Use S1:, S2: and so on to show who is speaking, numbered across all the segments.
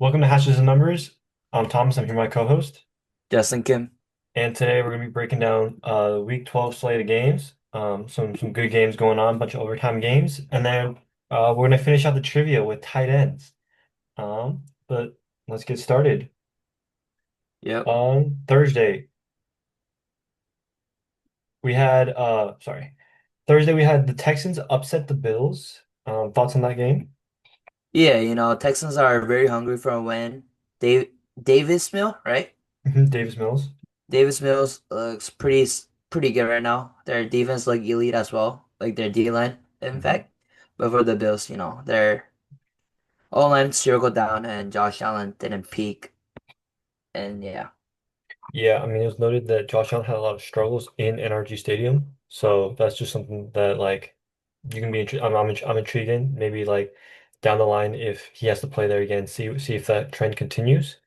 S1: Welcome to Hashes and Numbers. I'm Thomas. I'm here, my co-host,
S2: Justin Kim.
S1: and today we're going to be breaking down Week 12 slate of games. Some good games going on, a bunch of overtime games, and then we're going to finish out the trivia with tight ends. But let's get started.
S2: Yep.
S1: On Thursday, we had Thursday we had the Texans upset the Bills. Thoughts on that game?
S2: Yeah, Texans are very hungry for a win. Dave Davis Mill, right?
S1: Davis Mills.
S2: Davis Mills looks pretty good right now. Their defense look elite as well, like their D line, in
S1: Mhm.
S2: fact. But for the Bills, their O line circled down and Josh Allen didn't peak. And yeah,
S1: Yeah, I mean, it was noted that Josh Allen had a lot of struggles in NRG Stadium, so that's just something that like you can be. I'm intrigued in maybe like down the line if he has to play there again, see if that trend continues.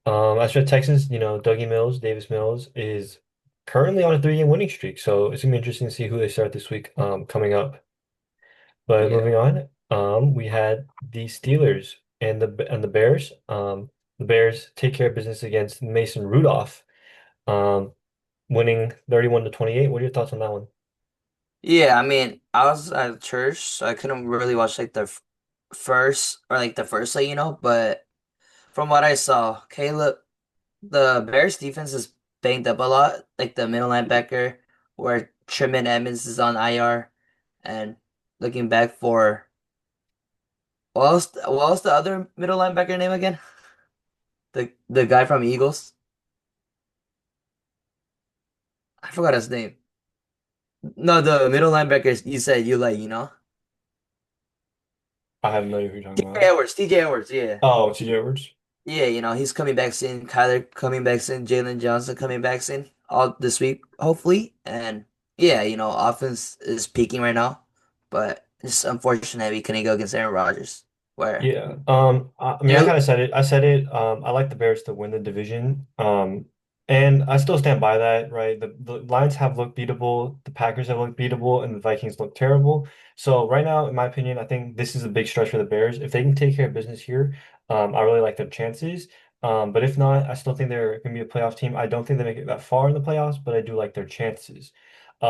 S1: As for the Texans, Dougie Mills, Davis Mills is currently on a 3-game winning streak, so it's gonna be interesting to see who they start this week coming up. But
S2: yeah,
S1: moving on, we had the Steelers and the Bears. The Bears take care of business against Mason Rudolph. Um, Winning 31 to 28. What are your thoughts on that one?
S2: yeah. I mean, I was at church, so I couldn't really watch like the first or like the first like But from what I saw, Caleb. The Bears defense is banged up a lot, like the middle linebacker, where Tremaine Edmonds is on IR, and looking back for what was the other middle linebacker name again? The guy from Eagles. I forgot his name. No, the middle linebackers you said you like.
S1: I have no idea who you're talking
S2: TJ
S1: about.
S2: Edwards, TJ Edwards, yeah.
S1: Oh, TJ Edwards.
S2: Yeah, he's coming back soon. Kyler coming back soon. Jalen Johnson coming back soon. All this week, hopefully. And yeah, offense is peaking right now, but it's unfortunate we couldn't go against Aaron Rodgers. Where
S1: Yeah. I mean, I
S2: they're
S1: kind of said it. I said it. I like the Bears to win the division. And I still stand by that, right? The Lions have looked beatable, the Packers have looked beatable, and the Vikings look terrible. So right now, in my opinion, I think this is a big stretch for the Bears. If they can take care of business here, I really like their chances. But if not, I still think they're going to be a playoff team. I don't think they make it that far in the playoffs, but I do like their chances.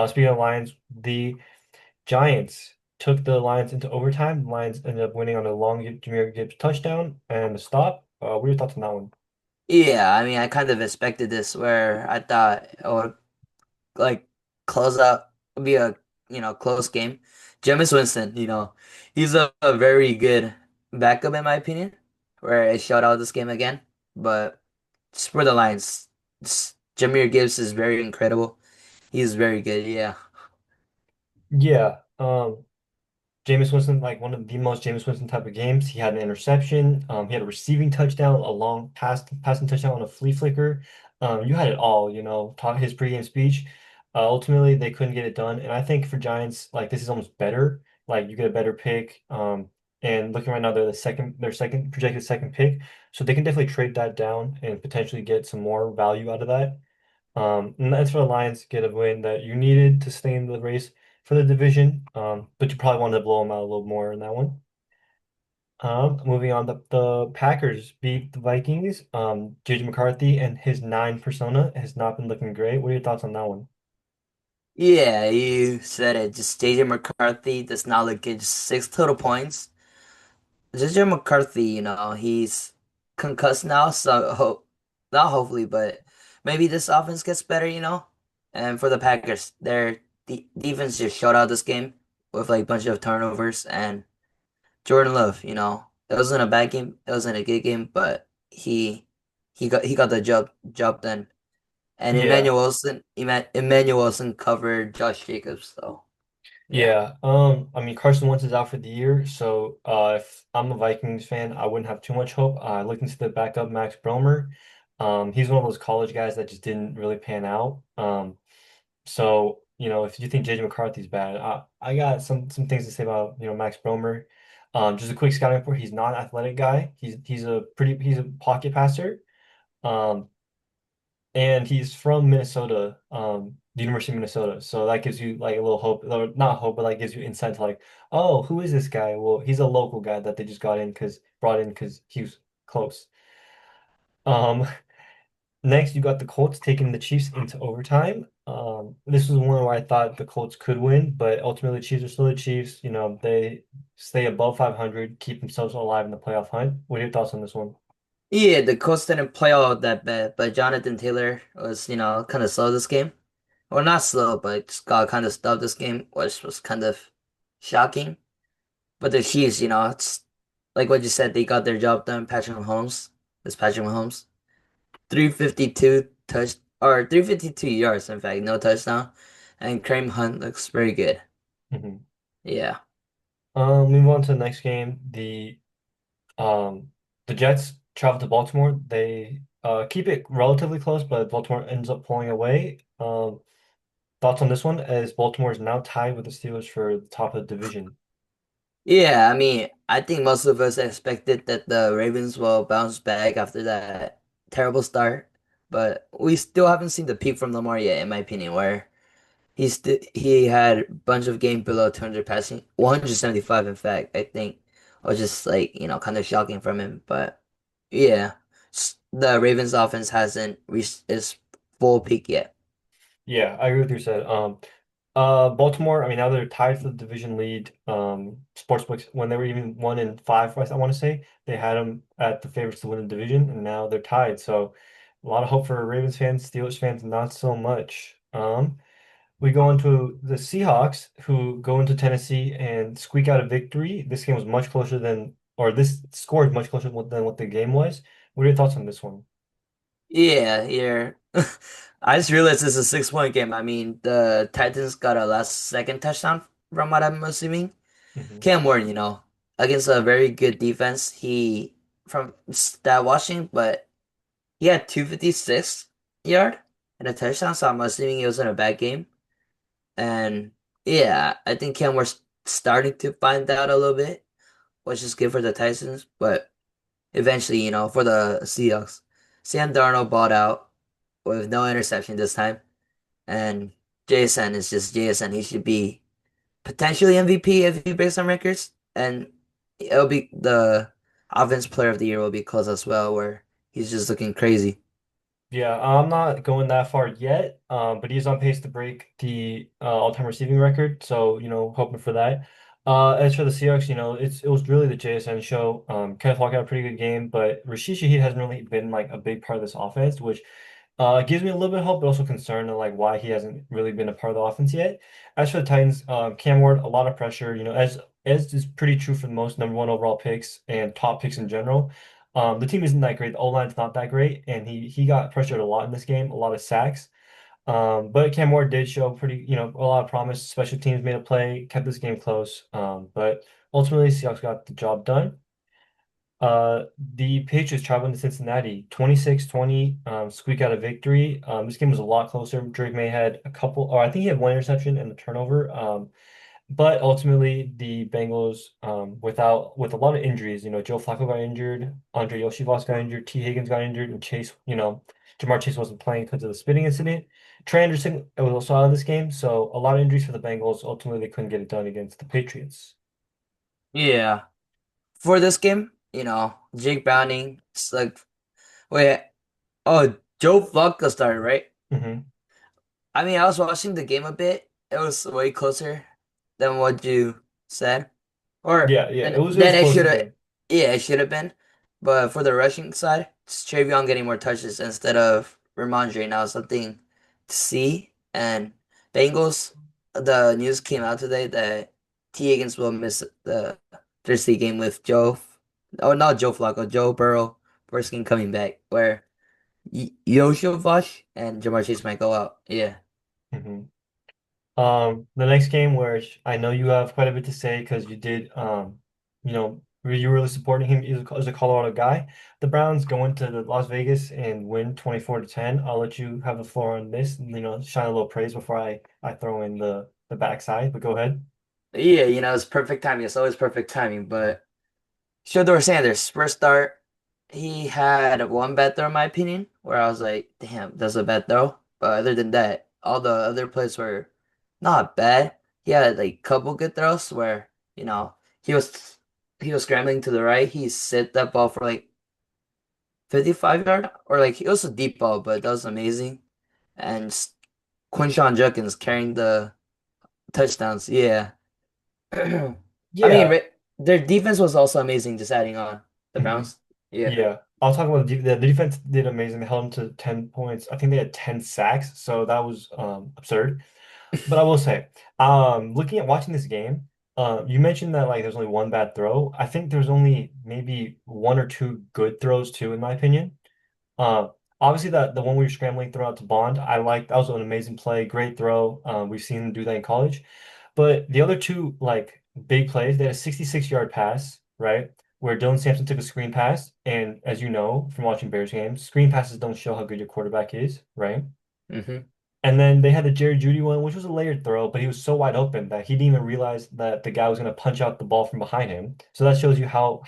S1: Speaking of Lions, the Giants took the Lions into overtime. The Lions ended up winning on a long Jahmyr Gibbs touchdown and a stop. What are your thoughts on that one?
S2: yeah, I mean I kind of expected this where I thought it would like close out be a close game. Jameis Winston, he's a very good backup in my opinion, where it showed out this game again. But just for the Lions, Jahmyr Gibbs is very incredible. He's very good, yeah.
S1: Yeah, Jameis Winston, like one of the most Jameis Winston type of games. He had an interception. He had a receiving touchdown, a long passing touchdown on a flea flicker. You had it all, talk his pregame speech. Ultimately, they couldn't get it done. And I think for Giants, like this is almost better. Like you get a better pick. And looking right now, they're their second projected second pick. So they can definitely trade that down and potentially get some more value out of that. And that's for the Lions get a win that you needed to stay in the race for the division. But you probably wanted to blow them out a little more in that one. Moving on, the Packers beat the Vikings. JJ McCarthy and his nine persona has not been looking great. What are your thoughts on that one?
S2: Yeah, you said it. Just JJ McCarthy does not look good. Just 6 total points. JJ McCarthy, he's concussed now, so not hopefully, but maybe this offense gets better. And for the Packers, their de defense just showed out this game with like a bunch of turnovers and Jordan Love, it wasn't a bad game, it wasn't a good game, but he got the job done. And
S1: Yeah,
S2: Emmanuel Wilson covered Josh Jacobs, so yeah.
S1: yeah. I mean Carson Wentz is out for the year, so if I'm a Vikings fan, I wouldn't have too much hope. I looked into the backup Max Bromer. He's one of those college guys that just didn't really pan out. So, if you think JJ McCarthy's bad, I got some things to say about, Max Bromer. Just a quick scouting report. He's not an athletic guy. He's a pocket passer. Um, and he's from Minnesota, the University of Minnesota. So that gives you like a little hope, or not hope, but like gives you insight to like, oh, who is this guy? Well, he's a local guy that they just brought in because he was close. Um, Next, you got the Colts taking the Chiefs into overtime. This was one where I thought the Colts could win, but ultimately the Chiefs are still the Chiefs. They stay above 500, keep themselves alive in the playoff hunt. What are your thoughts on this one?
S2: Yeah, the Colts didn't play all that bad, but Jonathan Taylor was, kind of slow this game. Well, not slow, but just got kind of stuffed this game, which was kind of shocking. But the Chiefs, it's like what you said, they got their job done. Patrick Mahomes, it's Patrick Mahomes, 352 yards, in fact, no touchdown, and Kareem Hunt looks very good.
S1: Mhm.
S2: Yeah,
S1: Move on to the next game. The Jets travel to Baltimore. They keep it relatively close, but Baltimore ends up pulling away. Thoughts on this one, as Baltimore is now tied with the Steelers for the top of the division.
S2: yeah. I mean, I think most of us expected that the Ravens will bounce back after that terrible start, but we still haven't seen the peak from Lamar yet, in my opinion. Where he had a bunch of games below 200 passing, 175 in fact, I think. Was just like, kind of shocking from him. But yeah, the Ravens offense hasn't reached its full peak yet.
S1: Yeah, I agree with you said. Baltimore, I mean, now they're tied for the division lead. Sportsbooks, when they were even 1-5, I want to say, they had them at the favorites to win the division, and now they're tied. So, a lot of hope for Ravens fans, Steelers fans, not so much. We go into the Seahawks, who go into Tennessee and squeak out a victory. This game was much closer than, or this score is much closer than what the game was. What are your thoughts on this one?
S2: Yeah, yeah. I just realized it's a 6-point game. I mean, the Titans got a last second touchdown from what I'm assuming.
S1: Hmm.
S2: Cam Warren, against a very good defense. He from stat watching, but he had 256 yard and a touchdown, so I'm assuming he was in a bad game. And yeah, I think Cam was starting to find out a little bit, which is good for the Titans. But eventually, for the Seahawks, Sam Darnold bought out with no interception this time. And JSN is just JSN. He should be potentially MVP if he breaks some records. And it'll be the offense player of the year will be close as well, where he's just looking crazy.
S1: Yeah, I'm not going that far yet, but he's on pace to break the all-time receiving record. So, hoping for that. As for the Seahawks, it was really the JSN show. Kenneth Walker had a pretty good game, but Rashid Shaheed hasn't really been like a big part of this offense, which gives me a little bit of hope, but also concern of like why he hasn't really been a part of the offense yet. As for the Titans, Cam Ward, a lot of pressure, as is pretty true for most number one overall picks and top picks in general. The team isn't that great. The O-line's not that great, and he got pressured a lot in this game, a lot of sacks. But Cam Ward did show pretty, a lot of promise. Special teams made a play, kept this game close. But ultimately, Seahawks got the job done. The Patriots traveling to Cincinnati, 26-20, squeak out a victory. This game was a lot closer. Drake May had a couple, or I think he had one interception and a turnover. But ultimately, the Bengals, with a lot of injuries, Joe Flacco got injured, Andre Yoshivas got injured, T. Higgins got injured, and Chase, Jamar Chase wasn't playing because of the spitting incident. Trey Anderson was also out of this game, so a lot of injuries for the Bengals. Ultimately, they couldn't get it done against the Patriots.
S2: Yeah. For this game, Jake Browning, it's like, wait, oh, Joe Flacco started, right?
S1: Hmm.
S2: I mean, I was watching the game a bit. It was way closer than what you said. Or
S1: Yeah, yeah,
S2: then
S1: it was
S2: then
S1: a
S2: it
S1: close
S2: should have
S1: game.
S2: yeah, it should have been. But for the rushing side, it's Travion getting more touches instead of Ramondre now something to see. And Bengals, the news came out today that T. Higgins will miss the Thursday game with not Joe Flacco, Joe Burrow first game coming back, where Yoshio Vosh and Jamar Chase might go out. Yeah.
S1: Hmm. The next game where I know you have quite a bit to say because you did, you were really supporting him as a Colorado guy. The Browns go into the Las Vegas and win 24-10. I'll let you have the floor on this, and, shine a little praise before I throw in the backside, but go ahead.
S2: Yeah, it's perfect timing. It's always perfect timing. But Shador Sanders, first start, he had one bad throw in my opinion, where I was like, damn, that's a bad throw. But other than that, all the other plays were not bad. He had like a couple good throws where, he was scrambling to the right. He set that ball for like 55 yard or like it was a deep ball, but that was amazing. And Quinshon Judkins carrying the touchdowns. Yeah. I mean,
S1: Yeah.
S2: their defense was also amazing, just adding on the
S1: Mhm.
S2: Browns. Yeah.
S1: Yeah. I'll talk about the defense did amazing. They held them to 10 points. I think they had 10 sacks, so that was absurd. But I will say, looking at watching this game, you mentioned that like there's only one bad throw. I think there's only maybe one or two good throws too, in my opinion. Uh, Obviously the one we were scrambling throw out to Bond, I liked that was an amazing play, great throw. We've seen him do that in college. But the other two like big plays, they had a 66-yard pass, right? Where Dylan Sampson took a screen pass, and as you know from watching Bears games, screen passes don't show how good your quarterback is, right?
S2: Hmm.
S1: And then they had the Jerry Jeudy one, which was a layered throw, but he was so wide open that he didn't even realize that the guy was going to punch out the ball from behind him. So that shows you how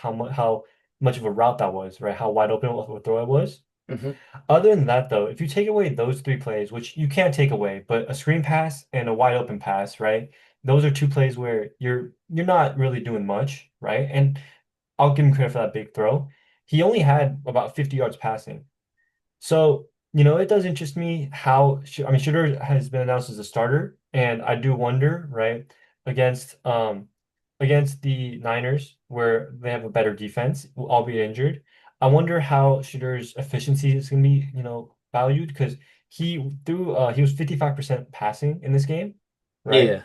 S1: much of a route that was, right? How wide open of a throw it was.
S2: Hmm.
S1: Other than that, though, if you take away those three plays, which you can't take away, but a screen pass and a wide open pass, right? Those are two plays where you're not really doing much, right? And I'll give him credit for that big throw. He only had about 50 yards passing. So, it does interest me how, I mean, Shooter has been announced as a starter, and I do wonder, right, against against the Niners, where they have a better defense, albeit injured. I wonder how Shooter's efficiency is going to be, valued because he was 55% passing in this game, right?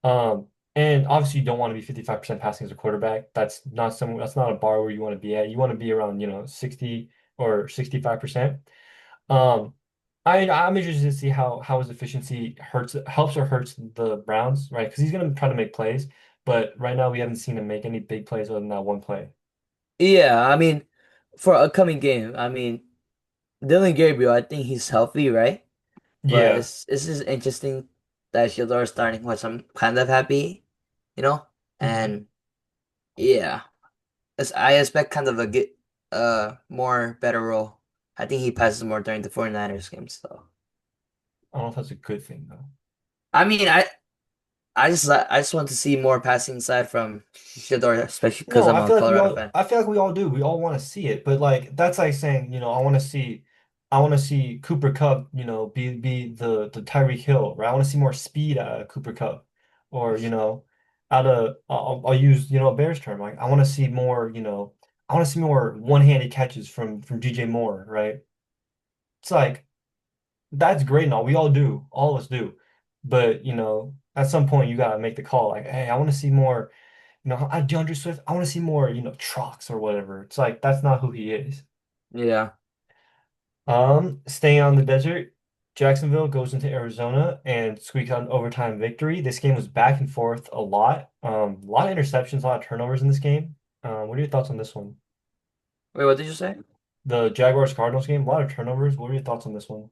S2: Yeah.
S1: And obviously you don't want to be 55% passing as a quarterback. That's not a bar where you want to be at. You want to be around, 60 or 65%. Um, I'm interested to see how his efficiency helps or hurts the Browns, right? Because he's gonna try to make plays, but right now we haven't seen him make any big plays other than that one play.
S2: Yeah. I mean, for upcoming game, I mean, Dylan Gabriel, I think he's healthy, right? But
S1: Yeah.
S2: it's just interesting that Shildor is starting, which I'm kind of happy, you know?
S1: Mhm.
S2: And yeah, I expect kind of a more better role. I think he passes more during the 49ers games, though.
S1: I don't know if that's a good thing though.
S2: I mean, I just want to see more passing side from Shildor, especially because
S1: No,
S2: I'm a Colorado fan.
S1: I feel like we all do. We all want to see it, but like that's like saying, I want to see Cooper Cup, be the Tyreek Hill, right? I want to see more speed out of Cooper Cup, or out of I'll use a Bears term. Like I want to see more one-handed catches from DJ Moore, right? It's like that's great and all. We all do, all of us do, but at some point you gotta make the call. Like, hey, I want to see more. DeAndre Swift, I want to see more, trucks or whatever. It's like that's not who he is.
S2: Yeah.
S1: Staying on the desert, Jacksonville goes into Arizona and squeaks out an overtime victory. This game was back and forth a lot. A lot of interceptions, a lot of turnovers in this game. What are your thoughts on this one?
S2: Wait, what did you say?
S1: The Jaguars Cardinals game, a lot of turnovers. What are your thoughts on this one?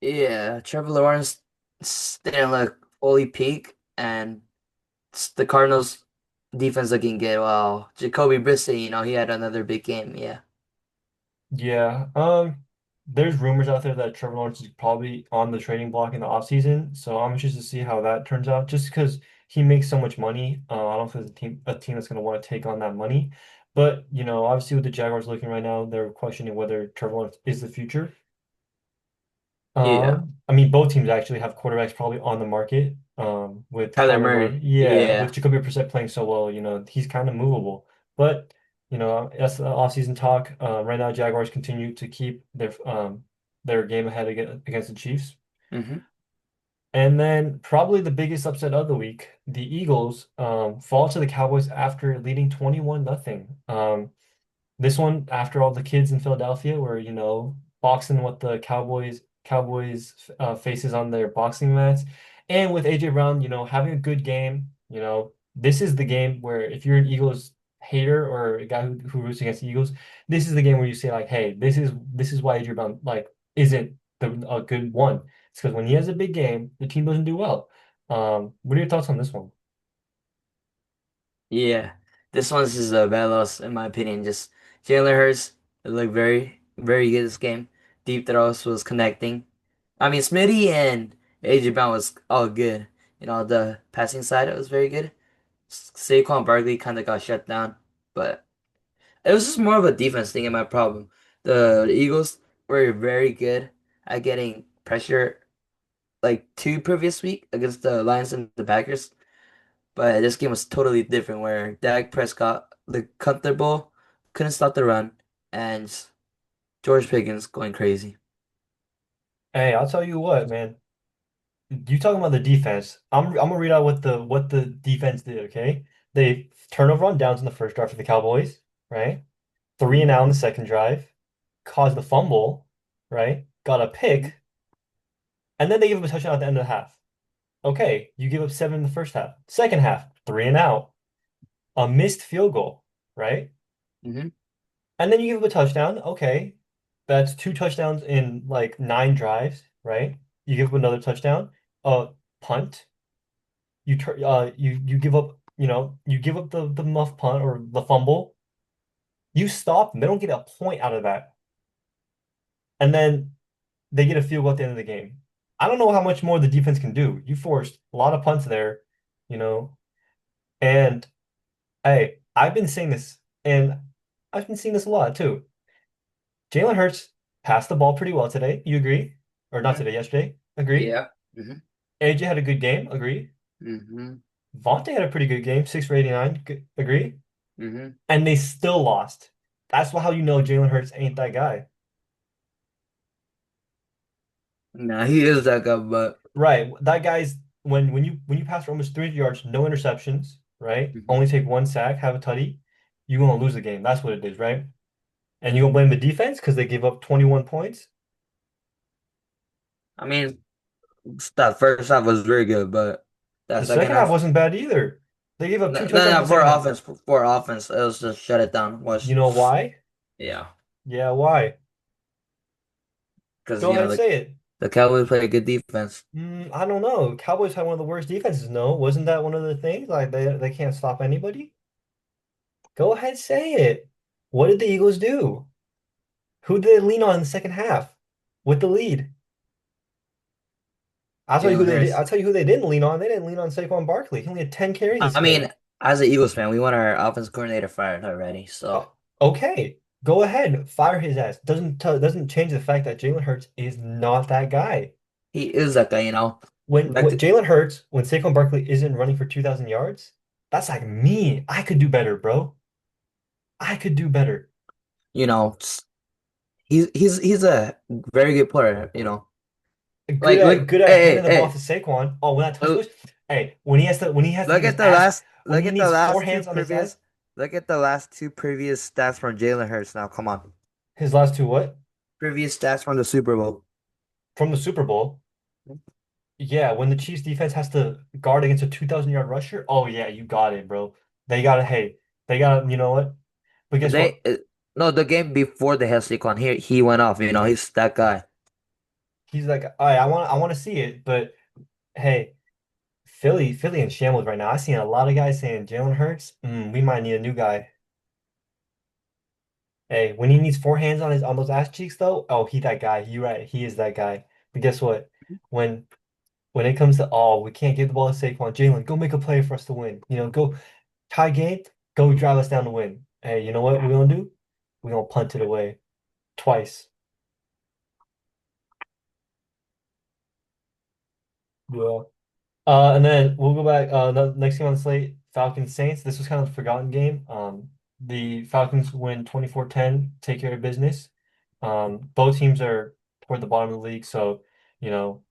S2: Yeah, Trevor Lawrence didn't look fully peak, and the Cardinals defense looking good. Wow, Jacoby Brissett, he had another big game. Yeah.
S1: Yeah. There's rumors out there that Trevor Lawrence is probably on the trading block in the offseason, so I'm interested to see how that turns out. Just because he makes so much money, I don't think there's a team that's going to want to take on that money. But obviously with the Jaguars looking right now, they're questioning whether Trevor Lawrence is the future.
S2: Yeah.
S1: I mean, both teams actually have quarterbacks probably on the market. With
S2: Kyler
S1: Kyler Murray,
S2: Murray.
S1: yeah, with
S2: Yeah.
S1: Jacoby Brissett playing so well, he's kind of movable. But that's the offseason talk. Right now, Jaguars continue to keep their game ahead against the Chiefs.
S2: Hmm.
S1: And then probably the biggest upset of the week, the Eagles fall to the Cowboys after leading 21 nothing. This one, after all the kids in Philadelphia were, boxing with the Cowboys faces on their boxing mats, and with AJ Brown, having a good game. This is the game where if you're an Eagles hater or a guy who roots against the Eagles, this is the game where you say like, hey, this is why AJ Brown like isn't a good one. It's because when he has a big game, the team doesn't do well. What are your thoughts on this one?
S2: Yeah. This one's just a bad loss in my opinion. Just Jalen Hurts looked very, very good this game. Deep throws was connecting. I mean, Smitty and AJ Brown was all good. The passing side it was very good. Saquon Barkley kind of got shut down, but it was just more of a defense thing in my problem. The Eagles were very good at getting pressure like two previous week against the Lions and the Packers. But this game was totally different where Dak Prescott looked comfortable, couldn't stop the run, and George Pickens going crazy.
S1: Hey, I'll tell you what, man. You talking about the defense? I'm gonna read out what the defense did. Okay, they turnover on downs in the first drive for the Cowboys, right? Three and
S2: Hmm.
S1: out in the second drive, caused a fumble, right? Got a pick, and then they gave up a touchdown at the end of the half. Okay, you give up seven in the first half. Second half, three and out, a missed field goal, right?
S2: Hmm.
S1: And then you give up a touchdown. Okay, that's two touchdowns in like nine drives, right? You give up another touchdown, a punt. You give up, you give up the muff punt or the fumble. You stop them. They don't get a point out of that. And then they get a field goal at the end of the game. I don't know how much more the defense can do. You forced a lot of punts there, you know. And hey, I've been saying this, and I've been seeing this a lot too. Jalen Hurts passed the ball pretty well today. You agree? Or not
S2: Hmm.
S1: today, yesterday? Agree.
S2: Yeah. Hmm.
S1: AJ had a good game. Agree.
S2: Hmm.
S1: Vontae had a pretty good game, 6 for 89. Agree.
S2: Hmm.
S1: And they still lost. That's how you know Jalen Hurts ain't that guy.
S2: Nah, he is that guy, but
S1: Right. That guy's when you pass for almost 300 yards, no interceptions, right?
S2: mhm.
S1: Only take one sack, have a tutty, you're gonna lose the game. That's what it is, right? And you gonna blame the defense because they gave up 21 points?
S2: I mean, that first half was very good, but that
S1: The
S2: second
S1: second half
S2: half,
S1: wasn't bad either. They gave up
S2: no,
S1: two
S2: no,
S1: touchdowns in
S2: no,
S1: the second half.
S2: for offense, it was just shut it down.
S1: You
S2: Was
S1: know why?
S2: yeah,
S1: Yeah, why?
S2: because
S1: Go
S2: you
S1: ahead
S2: know
S1: and say it.
S2: the Cowboys play a good defense.
S1: I don't know. Cowboys had one of the worst defenses. No, wasn't that one of the things? Like they can't stop anybody? Go ahead, say it. What did the Eagles do? Who did they lean on in the second half with the lead? I'll tell you who
S2: Jalen
S1: they did.
S2: Hurts.
S1: I'll tell you who they didn't lean on. They didn't lean on Saquon Barkley. He only had 10 carries this
S2: I mean,
S1: game.
S2: as an Eagles fan, we want our offense coordinator fired already. So
S1: Okay, go ahead, fire his ass. Doesn't change the fact that Jalen Hurts is not that guy.
S2: he is that guy, you know.
S1: When
S2: Like
S1: Jalen Hurts, when Saquon Barkley isn't running for 2,000 yards, that's like me. I could do better, bro. I could do better.
S2: you know, he's a very good player, you know.
S1: Good
S2: Like
S1: at
S2: look,
S1: good at
S2: hey,
S1: handing the ball
S2: hey,
S1: to Saquon. Oh, when that touch
S2: hey,
S1: goes, hey, when he has to
S2: look
S1: get his
S2: at the
S1: ass,
S2: last
S1: when
S2: look
S1: he
S2: at the
S1: needs four
S2: last two
S1: hands on his ass,
S2: previous look at the last two previous stats from Jalen Hurts now. Come on.
S1: his last two what?
S2: Previous stats from the Super Bowl.
S1: From the Super Bowl. Yeah, when the Chiefs defense has to guard against a 2,000-yard rusher, oh yeah, you got it, bro. They gotta, hey, they gotta, you know what? But guess what?
S2: They no, the game before the Hesicon, he went off, you know, he's that guy.
S1: He's like, all right, I want to see it, but hey, Philly in shambles right now. I seen a lot of guys saying Jalen Hurts, we might need a new guy. Hey, when he needs four hands on those ass cheeks though, oh, he that guy. You right, he is that guy. But guess what? When when it comes to we can't give the ball to Saquon, Jalen, go make a play for us to win. Go tie game, go drive us down to win. Hey, you know what we're gonna do? We're gonna punt it away twice. Yeah. And then we'll go back. The next game on the slate, Falcons Saints. This was kind of a forgotten game. The Falcons win 24-10, take care of business. Both teams are toward the bottom of the league, so you know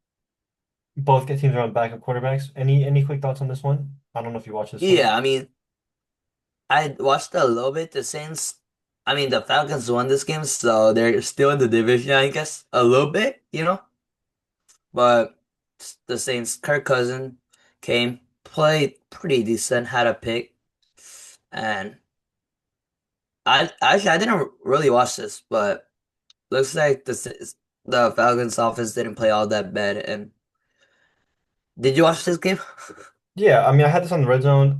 S1: both get teams are on backup quarterbacks. Any quick thoughts on this one? I don't know if you watched this one.
S2: Yeah, I mean, I watched a little bit. The Saints, I mean, the Falcons won this game, so they're still in the division, I guess, a little bit, you know. But the Saints, Kirk Cousin came, played pretty decent, had a pick, and I didn't really watch this, but looks like the Falcons offense didn't play all that bad. And did you watch this game?
S1: Yeah, I mean, I had this on the red zone.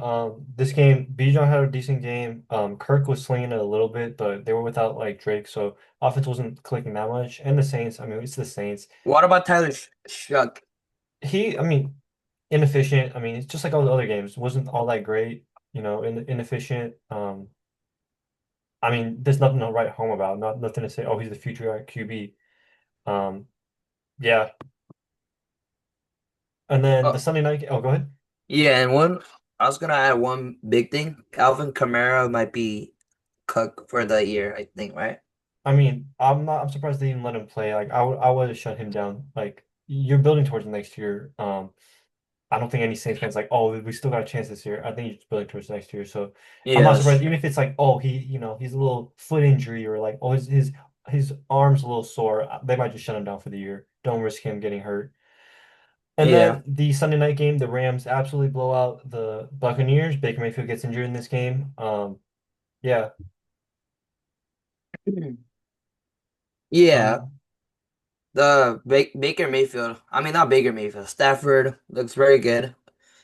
S1: This game, Bijan had a decent game. Kirk was slinging it a little bit, but they were without like Drake, so offense wasn't clicking that much. And the Saints, I mean, it's the Saints.
S2: What about Tyler Shuck?
S1: I mean, inefficient. I mean, it's just like all the other games. Wasn't all that great, inefficient. I mean, there's nothing to write home about. Nothing to say, oh, he's the future QB. Um, yeah. And then the
S2: Oh,
S1: Sunday night. Oh, go ahead.
S2: yeah, and one I was gonna add one big thing. Alvin Kamara might be cut for the year, I think, right?
S1: I mean, I'm surprised they even let him play. Like, I would have shut him down. Like, you're building towards next year. I don't think any Saints fans like, oh, we still got a chance this year. I think he's building towards next year. So I'm
S2: Yeah,
S1: not
S2: that's
S1: surprised, even
S2: true.
S1: if it's like, oh, he's a little foot injury or like, oh, his arm's a little sore. They might just shut him down for the year. Don't risk him getting hurt. And
S2: Yeah.
S1: then the Sunday night game, the Rams absolutely blow out the Buccaneers. Baker Mayfield gets injured in this game. Yeah.
S2: Yeah,
S1: Um,
S2: the Baker Mayfield. I mean, not Baker Mayfield. Stafford looks very good.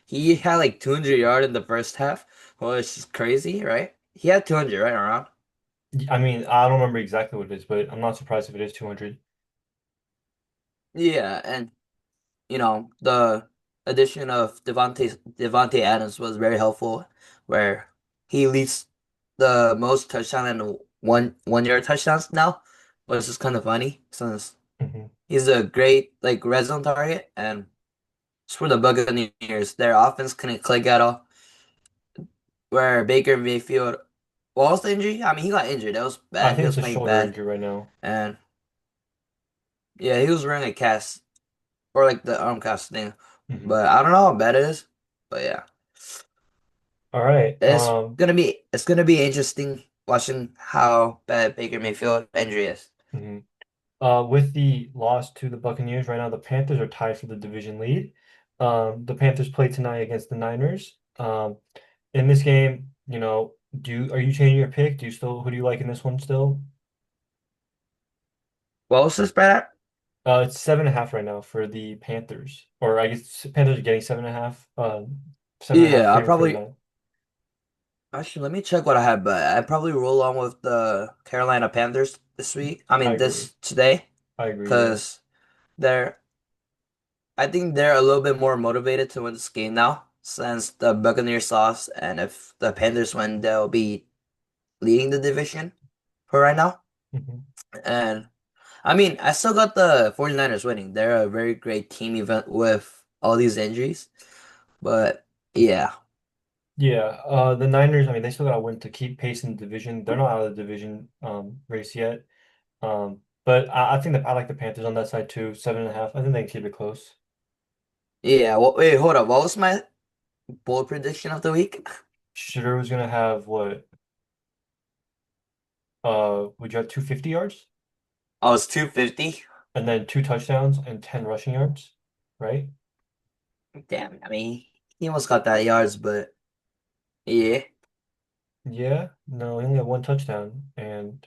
S2: He had like 200 yards in the first half, which is crazy, right? He had 200 right around.
S1: I mean, I don't remember exactly what it is, but I'm not surprised if it is 200.
S2: Yeah, and the addition of Devontae Adams was very helpful, where he leads the most touchdown and one yard touchdowns now, which is kind of funny since
S1: Hmm.
S2: he's a great like red zone target, and it's for the Buccaneers. Their offense couldn't click at all. Where Baker Mayfield, what was the injury? I mean, he got injured. That was
S1: I
S2: bad. He
S1: think it's
S2: was
S1: a
S2: playing
S1: shoulder
S2: bad,
S1: injury right now.
S2: and yeah, he was wearing a cast or like the arm cast thing,
S1: Hmm.
S2: but I don't know how bad it is. But yeah.
S1: All right.
S2: It's gonna be interesting watching how bad Baker Mayfield injury is.
S1: Mhm. With the loss to the Buccaneers right now, the Panthers are tied for the division lead. The Panthers play tonight against the Niners. In this game, are you changing your pick? Who do you like in this one still?
S2: What was this spread at?
S1: It's 7.5 right now for the Panthers, or I guess Panthers are getting 7.5. 7.5
S2: Yeah, I
S1: favorite for the
S2: probably
S1: night.
S2: actually let me check what I had, but I probably roll on with the Carolina Panthers this week. I
S1: I
S2: mean
S1: agree.
S2: this today,
S1: I agree. Yeah.
S2: because they're I think they're a little bit more motivated to win this game now since the Buccaneers lost, and if the Panthers win, they'll be leading the division for right now.
S1: Hmm.
S2: And I mean, I still got the 49ers winning. They're a very great team event with all these injuries. But yeah.
S1: Yeah. The Niners. I mean, they still got to win to keep pace in the division. They're not out of the division race yet. But I think that I like the Panthers on that side too. 7.5. I think they can keep it close.
S2: Yeah. Well, wait, hold up. What was my bold prediction of the week?
S1: Shooter was gonna have what? Would you have 250 yards
S2: I was 250.
S1: and then two touchdowns and 10 rushing yards, right?
S2: Damn, I mean, he almost got that yards, but yeah.
S1: Yeah. No, he only had one touchdown and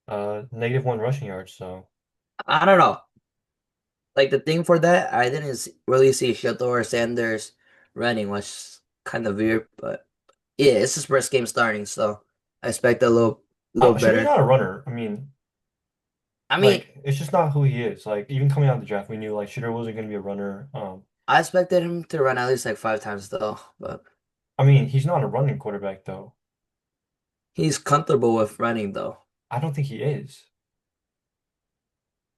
S1: -1 rushing yards. So
S2: I don't know. Like the thing for that, I didn't really see Shuttle or Sanders running, which is kind of weird, but yeah, it's his first game starting, so I expect a little
S1: Shooter's
S2: better.
S1: not a runner. I mean,
S2: I mean,
S1: like it's just not who he is. Like even coming out of the draft, we knew like Shooter wasn't gonna be a runner.
S2: I expected him to run at least like 5 times though, but
S1: I mean, he's not a running quarterback though.
S2: he's comfortable with running though.
S1: I don't think he is.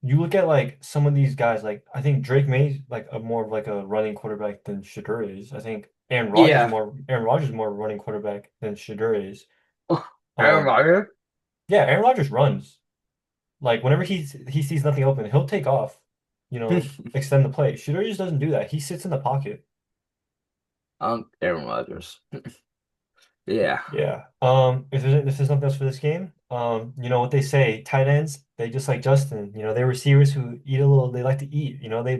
S1: You look at like some of these guys, like I think Drake May's like a more of like a running quarterback than Shadur is. I think
S2: Yeah.
S1: Aaron Rodgers is more of a running quarterback than Shadur is.
S2: Aaron
S1: Um,
S2: Rodgers?
S1: yeah, Aaron Rodgers runs. Like whenever he sees nothing open, he'll take off, extend the play. Shadur just doesn't do that. He sits in the pocket.
S2: Aaron Rodgers. Yeah.
S1: Yeah. If there's nothing else for this game, you know what they say, tight ends, they just like Justin, they're receivers who eat a little, they like to eat, they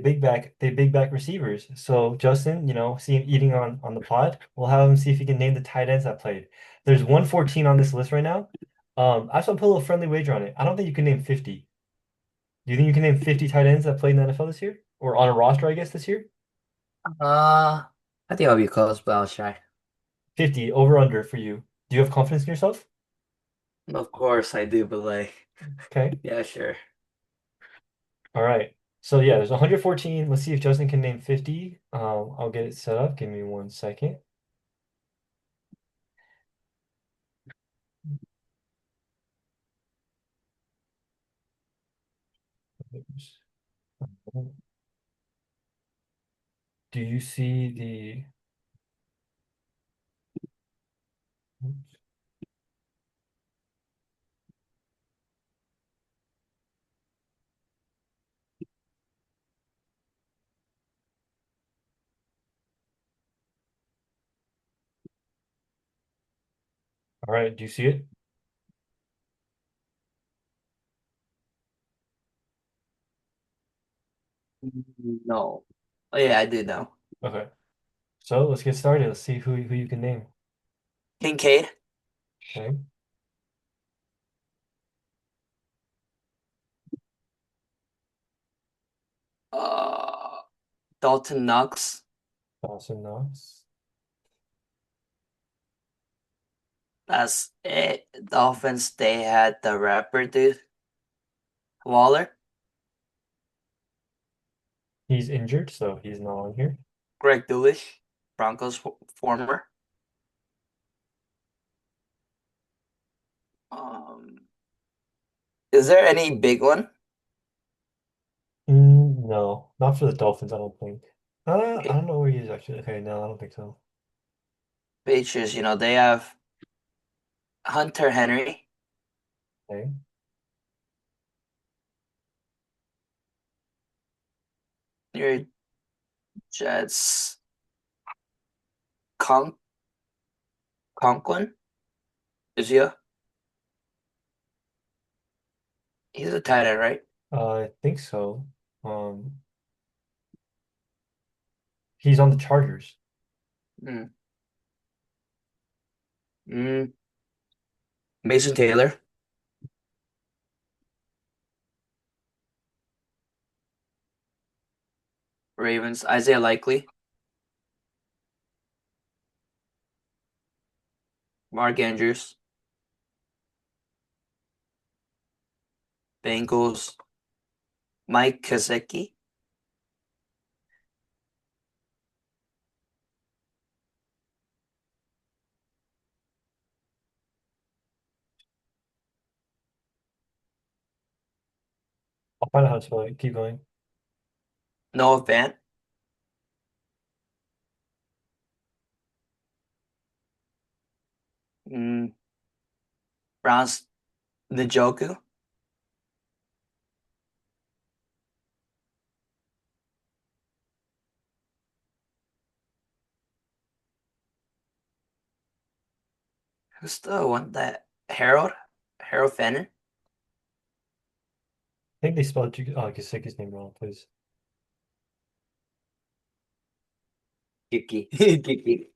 S1: big back receivers. So Justin, see him eating on the pod. We'll have him see if he can name the tight ends that played. There's 114 on this list right now. I just want to put a little friendly wager on it. I don't think you can name 50. Do you think you can name 50 tight ends that played in the NFL this year? Or on a roster, I guess, this year?
S2: I think I'll be close, but I'll try.
S1: 50 over under for you. Do you have confidence in yourself?
S2: Of course I do, but like,
S1: Okay.
S2: yeah, sure.
S1: All right. So yeah, there's 114. Let's see if Justin can name 50. I'll get it set up. Give me 1 second. Do you see the? All right, do you see it?
S2: No. Oh yeah, I did know.
S1: Okay. So let's get started. Let's see who you can name.
S2: Kincaid,
S1: Okay.
S2: uh, Dalton Knox.
S1: Dawson Knox.
S2: That's it. Dolphins, they had the rapper dude, Waller,
S1: He's injured, so he's not on here.
S2: Greg Dulcich, Broncos former. Um, is there any big one?
S1: No, not for the Dolphins, I don't think. I
S2: Pa-
S1: don't know where he is actually. Okay, no, I don't think so.
S2: Patriots, they have Hunter Henry,
S1: Okay.
S2: your Jets, Con Conklin. Is he he's a tight end, right?
S1: I think so. Um, he's on the Chargers.
S2: Mm. Mm. Mason Taylor, Ravens, Isaiah Likely, Mark Andrews, Bengals, Mike Kazeki.
S1: I'll find out how to spell it. Keep going.
S2: Noah Fant, mm, Browns Njoku, who's the one that Harold Fannin,
S1: I think they spelled Gesicki's name wrong, please.
S2: Kiki, Kiki.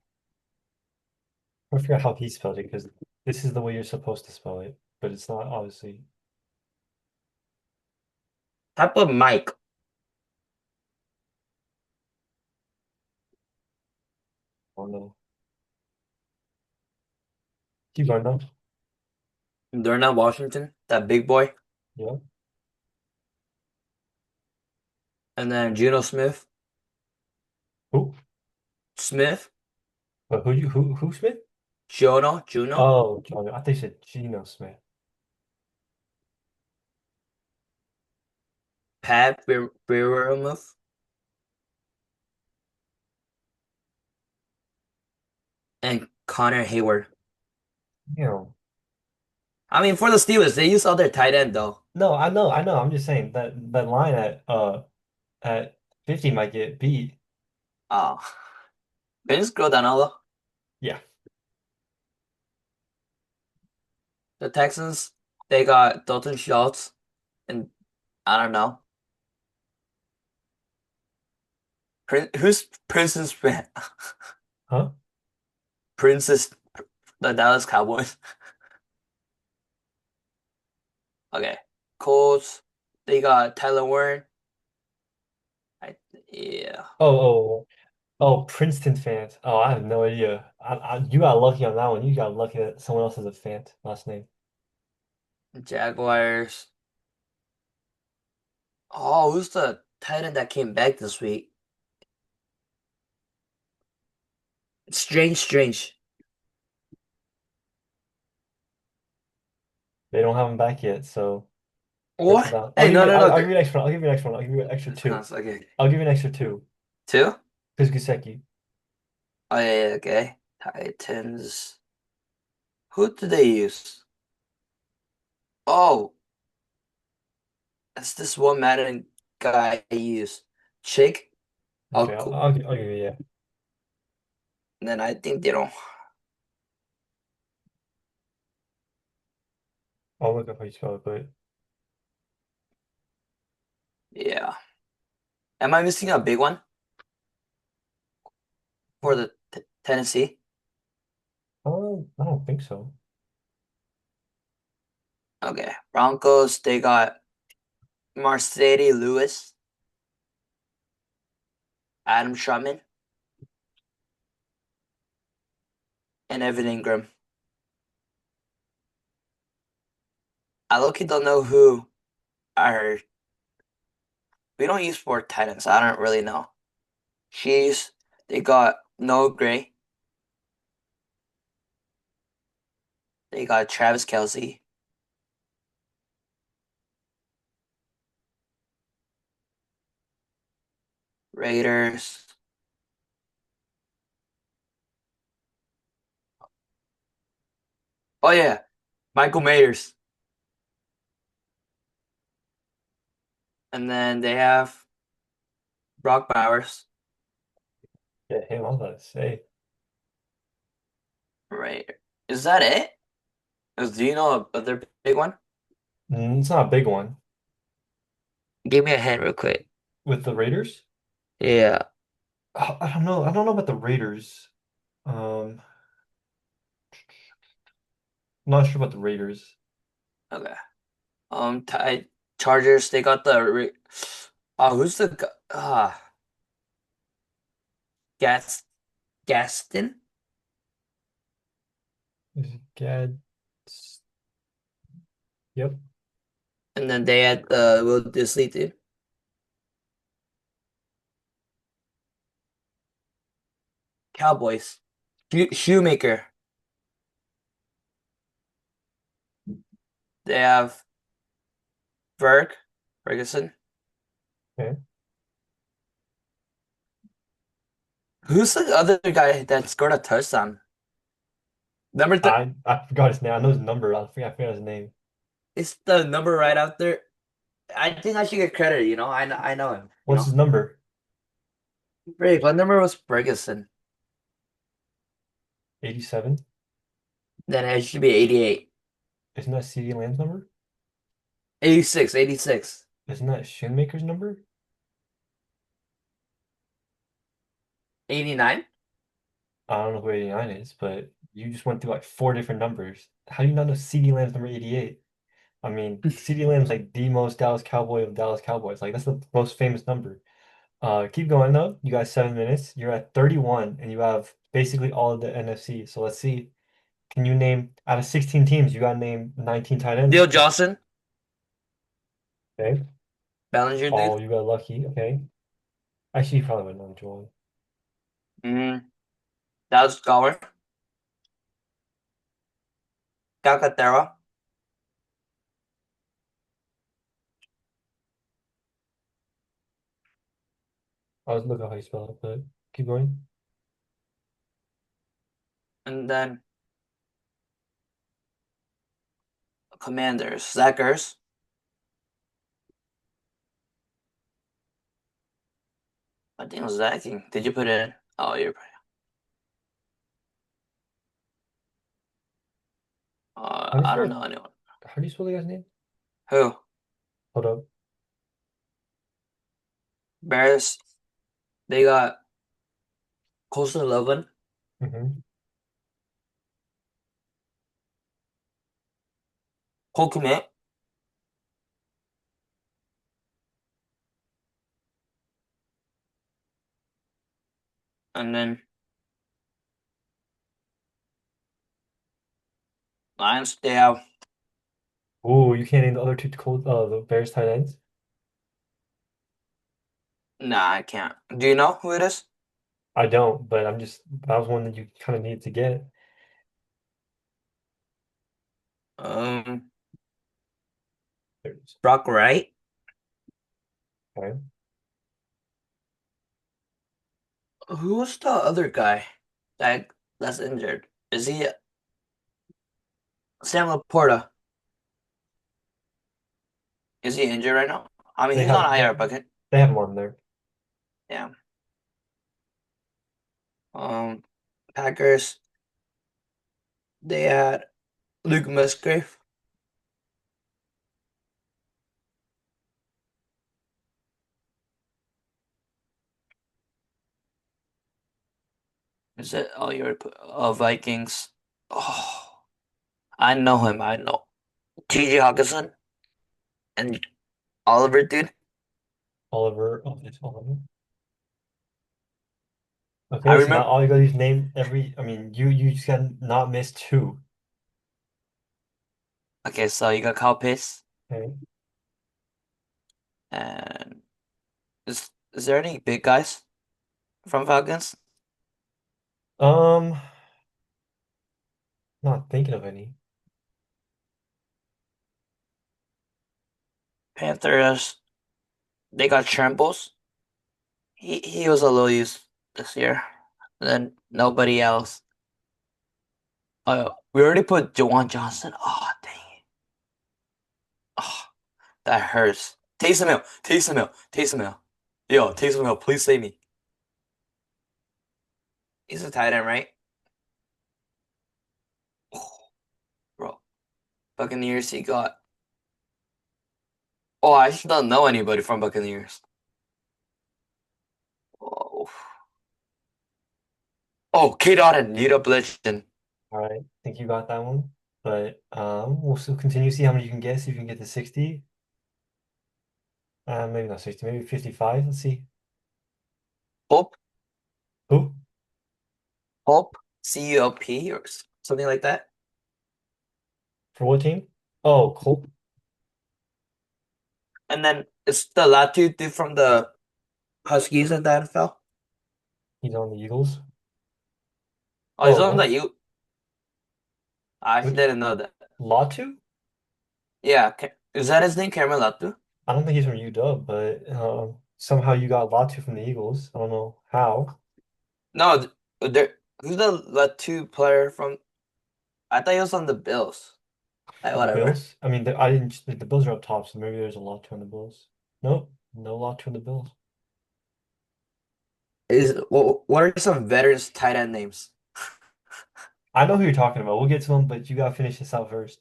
S1: I forgot how he spelled it because this is the way you're supposed to spell it, but it's not obviously.
S2: Type of Mike.
S1: Oh no. Keep going though.
S2: Darnell Washington, that big boy,
S1: Yeah.
S2: and then Juno Smith,
S1: Who?
S2: Smith,
S1: But who Smith?
S2: Juno,
S1: Oh, John. I think you said Geno Smith.
S2: Pat Freiermuth, and Connor Hayward.
S1: You know.
S2: I mean, for the Steelers, they use all their tight end though.
S1: No, I know. I'm just saying that line at 50 might get beat.
S2: Oh, can you scroll down a little?
S1: Yeah.
S2: The Texans, they got Dalton Schultz, and I don't know, who's Princess
S1: Huh?
S2: Princess the Dallas Cowboys. Okay, Colts, they got Tyler Warren. I, yeah,
S1: Oh, oh, oh, Princeton fans. Oh, I have no idea. You got lucky on that one. You got lucky that someone else has a Fant last name.
S2: Jaguars. Oh, who's the tight end that came back this week? Strange.
S1: They don't have him back yet, so Break it
S2: What?
S1: down.
S2: Hey, no, no, no.
S1: I'll give you an extra one. I'll give you an extra one. I'll give you an extra
S2: That's kind
S1: two.
S2: of okay.
S1: I'll give you an extra two.
S2: Two?
S1: Kuznetsov.
S2: Oh yeah, yeah, okay. Titans. Who did they use? Oh, it's this one Madden guy I use. Chick.
S1: Okay,
S2: Oh, cool.
S1: I'll give you, yeah.
S2: And then I think they don't.
S1: I'll look up how you spell it, but
S2: Yeah. Am I missing a big one for the t Tennessee?
S1: I don't think so.
S2: Okay. Broncos, they got Mercedes Lewis, Adam Shotman, and Evan Ingram. I low-key don't know who are. We don't use four Titans. I don't really know. Chiefs, they got Noah Gray. They got Travis Kelce. Raiders. Oh yeah, Michael Mayers. And then they have Brock Bowers.
S1: Yeah, him, I was about to say.
S2: Right. Is that it? Do you know a other big one?
S1: It's not a big one.
S2: Give me a hint real quick.
S1: With the Raiders?
S2: Yeah.
S1: I don't know. I don't know about the Raiders. Um, I'm not sure about the Raiders.
S2: Okay. Chargers. They got who's the Gas Gaston?
S1: Is it Gad? Yep.
S2: And then they had Will Disley too. Cowboys. Shoemaker. They have Ferguson.
S1: Okay.
S2: Who's the other guy that scored a touchdown? Number th
S1: I forgot his name. I know his number. I forgot his name.
S2: It's the number right after. I think I should get credit. I know him.
S1: What's his number?
S2: What number was Ferguson?
S1: 87?
S2: Then it should be 88.
S1: Isn't that CeeDee Lamb's number?
S2: 86, 86.
S1: Isn't that Shoemaker's number?
S2: 89?
S1: I don't know who 89 is, but you just went through like four different numbers. How do you not know CeeDee Lamb's number 88? I mean, CeeDee Lamb's like the most Dallas Cowboy of Dallas Cowboys. Like that's the most famous number. Keep going though. You got 7 minutes. You're at 31, and you have basically all of the NFC. So let's see. Can you name out of 16 teams? You gotta name 19 tight ends.
S2: Bill Johnson,
S1: Okay.
S2: Bellinger
S1: Oh,
S2: dude.
S1: you got lucky. Okay. Actually, you probably would know Joel.
S2: Mm, Dallas Gower, Calcaterra,
S1: I was looking how you spell it, but keep going.
S2: and then Commanders, Zachers. I think it was Zacking. Did you put it in? Oh, you're right.
S1: How do you
S2: I don't
S1: spell?
S2: know anyone.
S1: How do you spell the guy's name?
S2: Who?
S1: Hold up.
S2: Bears. They got Coastal 11,
S1: Mm-hmm.
S2: Cole Kmet, and then Lions. They have.
S1: Oh, you can't name the other two the Bears tight ends.
S2: Nah, I can't. Do you know who it is?
S1: I don't, but that was one that you kind of need to get.
S2: Um,
S1: There it is.
S2: Brock Wright.
S1: Okay.
S2: Who's the other guy that's injured? Is he Sam Laporta? Is he injured right now? I mean,
S1: They
S2: he's on
S1: have
S2: IR, but
S1: they have one there.
S2: yeah. Um, Packers. They had Luke Musgrave. Is it? Oh, you're Vikings. Oh, I know him. I know T.J. Hawkinson and Oliver, dude.
S1: Oliver. Oh, it's Oliver.
S2: I
S1: Okay, so now
S2: remember.
S1: all you gotta do is name every. I mean, you just gotta not miss two.
S2: Okay, so you got Kyle Pitts,
S1: Okay.
S2: and is there any big guys from Falcons?
S1: Um, not thinking of any.
S2: Panthers. They got Trambles. He was a little used this year. And then nobody else. We already put Jawan Johnson. Oh, dang it. Oh, that hurts. Taysom Hill. Taysom Hill. Taysom Hill. Yo, Taysom Hill, please save me. He's a tight end, right? Oh, bro. Buccaneers, he got. Oh, I just don't know anybody from Buccaneers. Oh, oh, Kate Otten, lead up legend.
S1: All right, I think you got that one. But we'll still continue to see how many you can get. See if you can get to 60. Maybe not 60, maybe 55. Let's see.
S2: Hope,
S1: Who?
S2: Hope, CULP or something like that.
S1: For what team? Oh, Colt.
S2: And then it's the Latu dude from the Huskies in the NFL.
S1: He's on the Eagles.
S2: Oh, he's
S1: Oh,
S2: on the
S1: what?
S2: U. I actually
S1: Which?
S2: didn't know that.
S1: Latu?
S2: Yeah, is that his name, Cameron Latu?
S1: I don't think he's from UW, but somehow you got Latu from the Eagles. I don't know how.
S2: No, who's the Latu player from? I thought he was on the Bills.
S1: The
S2: Whatever.
S1: Bills? I mean, I didn't. The Bills are up top, so maybe there's a Latu on the Bills. Nope, no Latu on the Bills.
S2: What are some veterans tight end names?
S1: I know who you're talking about. We'll get to them, but you gotta finish this out first.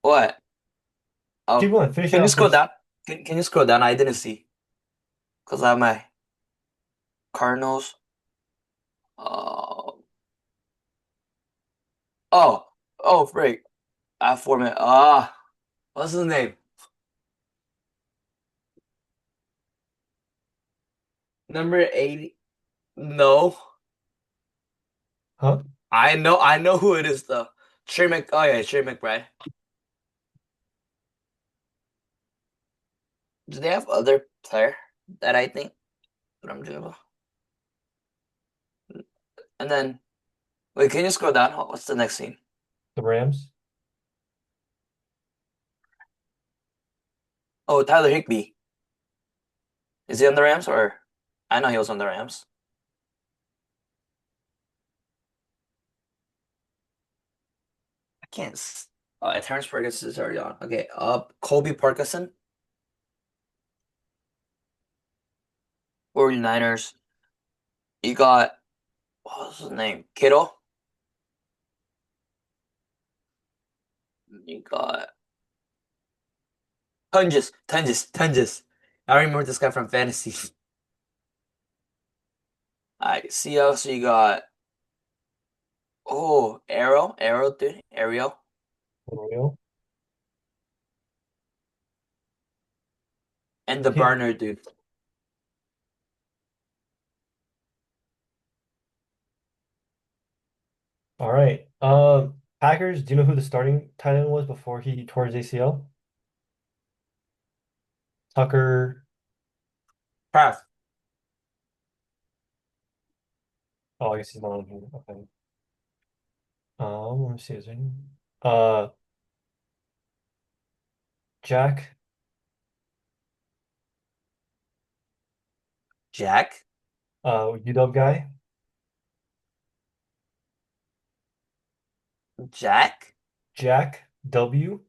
S2: What?
S1: Keep
S2: Oh,
S1: going. Finish it
S2: can you
S1: out
S2: scroll
S1: first.
S2: down? Can you scroll down? I didn't see because I have my Cardinals. Uh, oh, oh, freak. I have 4 minutes. What's his name? Number 80. No,
S1: Huh?
S2: I know who it is though. Oh yeah, Trey McBride. Do they have other player that I think that I'm doing? And then wait, can you scroll down? What's the next scene?
S1: The Rams?
S2: Oh, Tyler Higbee. Is he on the Rams or? I know he was on the Rams. I can't. Terrence Ferguson is already on. Okay, Colby Parkinson, 49ers. You got what was his name? Kittle. You got Tunges. I remember this guy from fantasy. I see also you got Arrow, dude, Ariel,
S1: For real?
S2: and the
S1: Hit.
S2: burner, dude.
S1: All right. Packers, do you know who the starting tight end was before he tore his ACL? Tucker.
S2: Kraft.
S1: Oh, I guess he's not on here. Okay. Let me see. Is there any? Uh, Jack.
S2: Jack?
S1: UW guy.
S2: Jack?
S1: Jack W.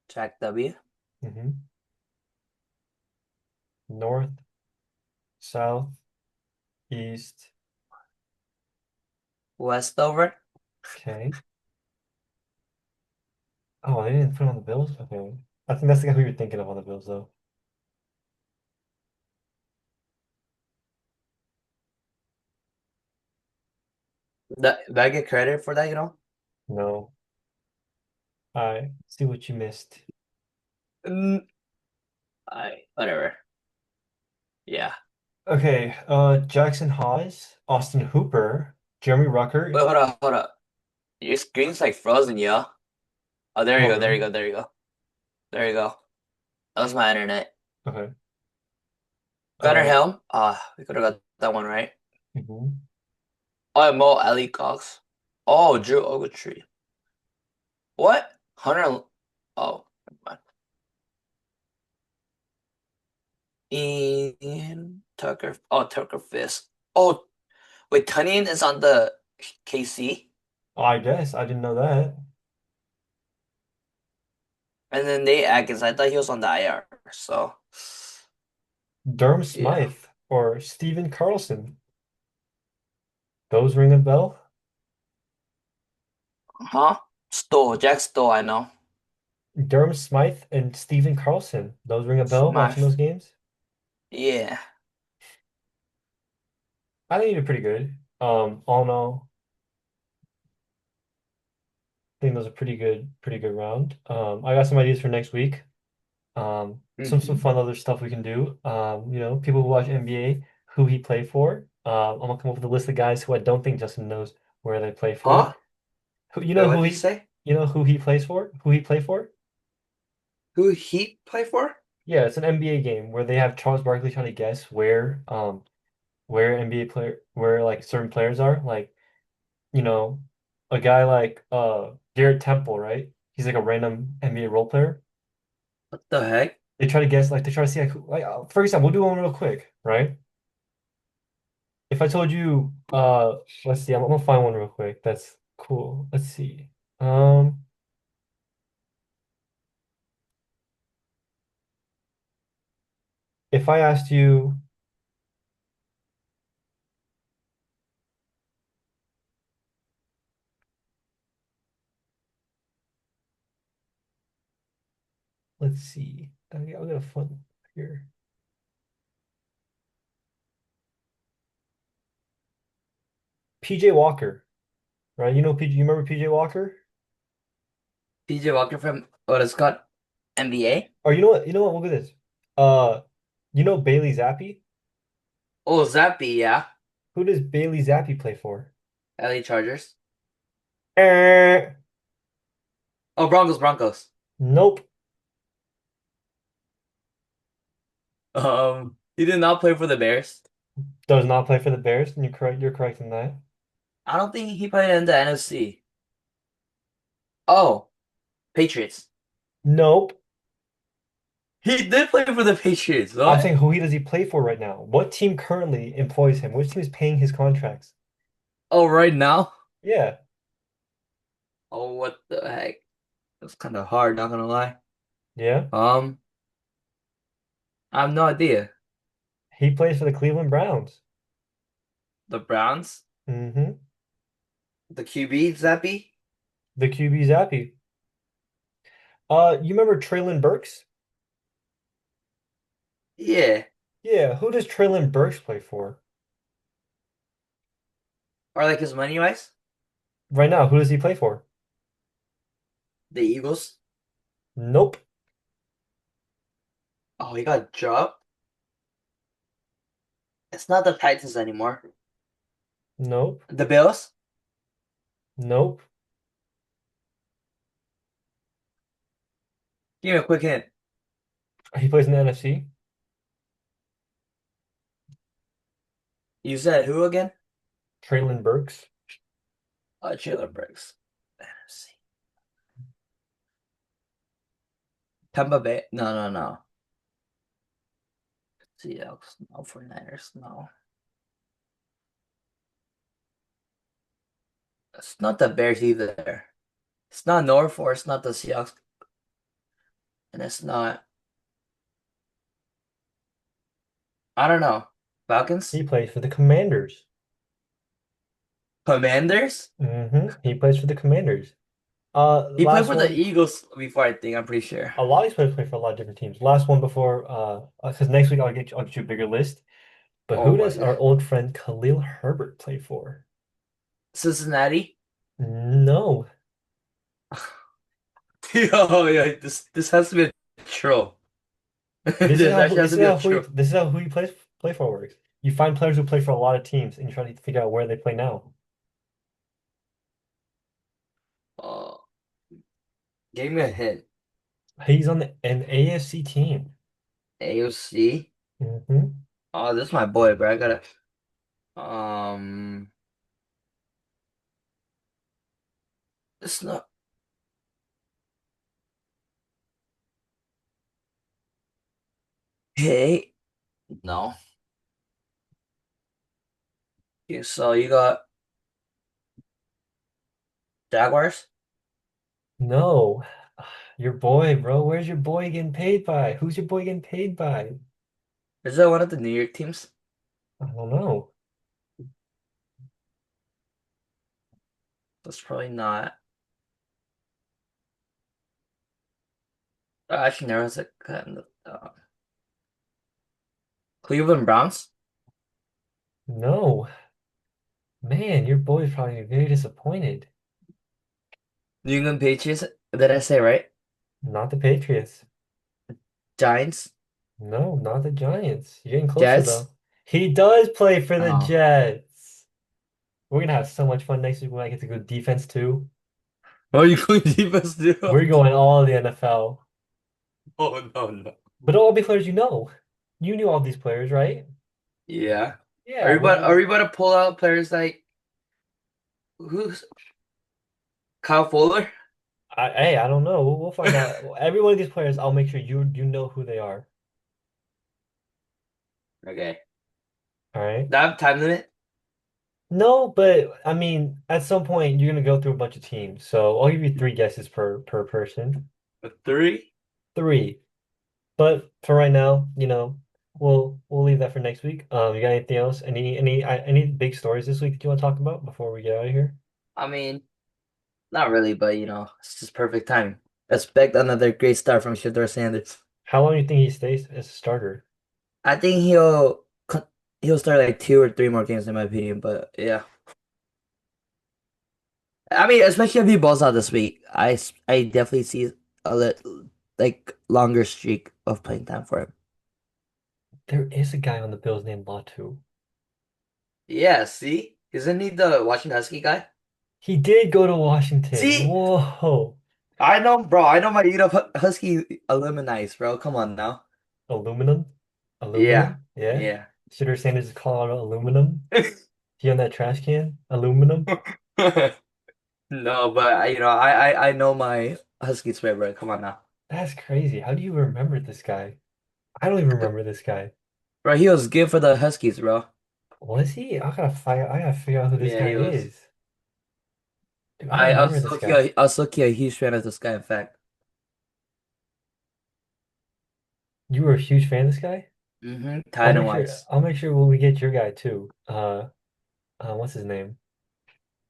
S2: Jack W?
S1: Hmm. North, south, east.
S2: Westover?
S1: Okay. Oh, they didn't put it on the Bills? Okay. I think that's the guy who you're thinking of on the Bills, though.
S2: Did I get credit for that, you know?
S1: No. I see what you missed.
S2: Mm, whatever. Yeah.
S1: Okay. Jackson Hawes, Austin Hooper, Jeremy
S2: Wait,
S1: Ruckert.
S2: hold up, hold up. Your screen's like frozen, yo. Oh, there you
S1: Oh,
S2: go, there
S1: really?
S2: you go, there you go. There you go. That was my internet.
S1: Okay.
S2: Gunnar
S1: Uh,
S2: Helm? Ah, we could have got that one right.
S1: mhm.
S2: Oh, Mo Ali Cox. Oh, Drew Ogletree. What? Hunter. Oh, never mind. Ian Tucker. Oh, Tucker Fisk. Oh, wait, Tunyon is on the KC,
S1: I guess I didn't know that.
S2: and then Nate Atkins. I thought he was on the IR. So,
S1: Durham
S2: yeah.
S1: Smythe or Steven Carlson. Those ring a bell?
S2: Huh? Stoll. Jack Stoll, I know.
S1: Durham Smythe and Steven Carlson. Those ring a bell
S2: My,
S1: watching those games?
S2: yeah.
S1: I think you did pretty good. All in all, I think those are pretty good round. I got some ideas for next week. Some
S2: Hmm.
S1: fun other stuff we can do. People who watch NBA, who he played for. I'm gonna come up with a list of guys who I don't think Justin knows where they play for.
S2: Huh?
S1: Who
S2: Wait, what did you say?
S1: you know who he plays for? Who he played for?
S2: Who he play for?
S1: Yeah, it's an NBA game where they have Charles Barkley trying to guess where NBA player where like certain players are. Like, you know, a guy like Garrett Temple, right? He's like a random NBA role player.
S2: What the heck?
S1: They try to guess, like they try to see like, for example, we'll do one real quick, right? If I told you, let's see, I'm gonna find one real quick. That's cool. Let's see. Um, if I asked you, let's see. I'll get a fun here. PJ Walker, right? You remember PJ Walker?
S2: PJ Walker from what is it called? NBA?
S1: Or you know what? Look at this. Uh, Bailey Zappi?
S2: Oh, Zappy, yeah.
S1: Who does Bailey Zappi play for?
S2: LA Chargers.
S1: Eh,
S2: Oh, Broncos, Broncos.
S1: nope.
S2: He did not play for the Bears.
S1: Does not play for the Bears, and you're correct. You're correct in that.
S2: I don't think he played in the NFC. Oh, Patriots.
S1: Nope.
S2: He did play for the Patriots.
S1: I'm
S2: What?
S1: saying who he does he play for right now? What team currently employs him? Which team is paying his contracts?
S2: Oh, right now?
S1: Yeah,
S2: Oh, what the heck? That's kind of hard, not gonna lie.
S1: yeah.
S2: Um, I have no idea.
S1: He plays for the Cleveland Browns.
S2: The Browns?
S1: Mm-hmm.
S2: The QB, Zappy?
S1: The QB Zappy. You remember Traylon Burks?
S2: Yeah.
S1: Yeah, who does Traylon Burks play for?
S2: Or like his money wise?
S1: Right now, who does he play for?
S2: The Eagles?
S1: Nope.
S2: Oh, he got dropped? It's not the Titans anymore.
S1: Nope.
S2: The Bills?
S1: Nope.
S2: Give me a quick hint.
S1: He plays in the NFC.
S2: You said who again?
S1: Traylon Burks.
S2: Chandler Briggs. NFC. Tampa Bay. No, no, no. Seahawks. No. 49ers. No. It's not the Bears either. It's not North or it's not the Seahawks. And it's not. I don't know.
S1: He
S2: Falcons?
S1: plays for the Commanders.
S2: Commanders?
S1: He plays for the Commanders.
S2: He played
S1: Last
S2: for the
S1: one.
S2: Eagles before, I think. I'm pretty sure.
S1: A lot of these players play for a lot of different teams. Last one before, because next week I'll get you a bigger list. But
S2: Oh
S1: who
S2: my
S1: does
S2: God.
S1: our old friend Khalil Herbert play for?
S2: Cincinnati?
S1: No.
S2: Oh yeah, this has to be a troll. This actually has to be a troll.
S1: This is how who he play for works. You find players who play for a lot of teams and you try to figure out where they play now.
S2: Oh, give me a hint.
S1: He's on an AFC team.
S2: AOC?
S1: hmm
S2: Oh, this is my boy, bro. I gotta. Um, it's not. Hey, no. Okay, so you got Jaguars?
S1: No. Your boy, bro. Where's your boy getting paid by? Who's your boy getting paid by?
S2: Is that one of the New York teams?
S1: I don't know.
S2: That's probably not. Actually, there was a kind of Cleveland Browns.
S1: No. Man, your boy's probably very disappointed.
S2: New England Patriots. Did I say right?
S1: Not the Patriots.
S2: Giants.
S1: No, not the Giants. You're getting closer
S2: Jets.
S1: though. He does play for the
S2: Oh,
S1: Jets. We're gonna have so much fun next week when I get to go defense too.
S2: what are you going defense do?
S1: We're going all the NFL.
S2: Oh no no.
S1: But all be players you know. You knew all these players, right?
S2: Yeah.
S1: Yeah, we're
S2: Are
S1: gonna
S2: we about to pull out players like who's Kyle Fuller?
S1: hey, I don't know. We'll find out. Every one of these players, I'll make sure you know who they are.
S2: Okay.
S1: All right.
S2: Do I have time limit?
S1: No, but I mean, at some point you're gonna go through a bunch of teams. So I'll give you three guesses per person.
S2: A three?
S1: Three. But for right now, we'll leave that for next week. You got anything else? Any big stories this week that you want to talk about before we get out of here?
S2: I mean, not really, but it's just perfect timing. Expect another great start from Shedeur Sanders.
S1: How long do you think he stays as a starter?
S2: I think he'll start like two or three more games in my opinion, but yeah. I mean, especially if he balls out this week, I definitely see a like longer streak of playing time for him.
S1: There is a guy on the Bills named Latu.
S2: Yeah, see? Isn't he the Washington Husky guy?
S1: He did go to Washington.
S2: See?
S1: Whoa.
S2: I know, bro. I know my Husky alumni, bro. Come on now.
S1: Aluminum?
S2: Yeah.
S1: Aluminum? Yeah.
S2: Yeah.
S1: Shitter Sanders is Colorado aluminum. He on that trash can? Aluminum?
S2: No, but I know my Husky swear, bro. Come on now.
S1: That's crazy. How do you remember this guy? I don't even remember this guy.
S2: Bro, he was good for the Huskies, bro.
S1: Was he? I gotta figure out who this
S2: Yeah,
S1: guy
S2: he was.
S1: is. Dude, I don't remember this guy.
S2: I was lucky a huge fan of this guy, in fact.
S1: You were a huge fan of this guy?
S2: Titan wise.
S1: I'll make sure when we get your guy too. What's his name?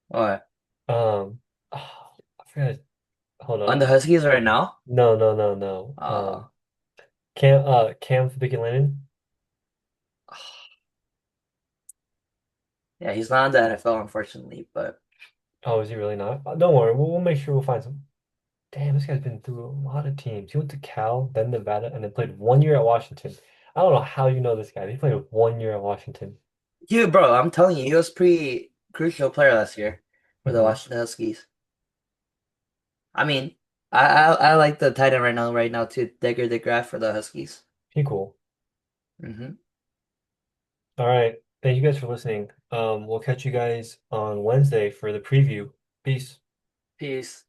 S2: What?
S1: I forgot. Hold
S2: On
S1: up.
S2: the Huskies right now?
S1: No.
S2: Uh,
S1: Cam Lennon.
S2: yeah, he's not in the NFL, unfortunately, but
S1: Oh, is he really not? Don't worry. We'll make sure we'll find some. Damn, this guy's been through a lot of teams. He went to Cal, then Nevada, and then played 1 year at Washington. I don't know how you know this guy. He played 1 year at Washington.
S2: bro, I'm telling you, he was pretty crucial player last year for the
S1: hmm
S2: Washington Huskies. I mean, I like the tight end right now too, Decker DeGraff for the Huskies.
S1: He cool.
S2: hmm
S1: All right. Thank you guys for listening. We'll catch you guys on Wednesday for the preview. Peace.
S2: Peace.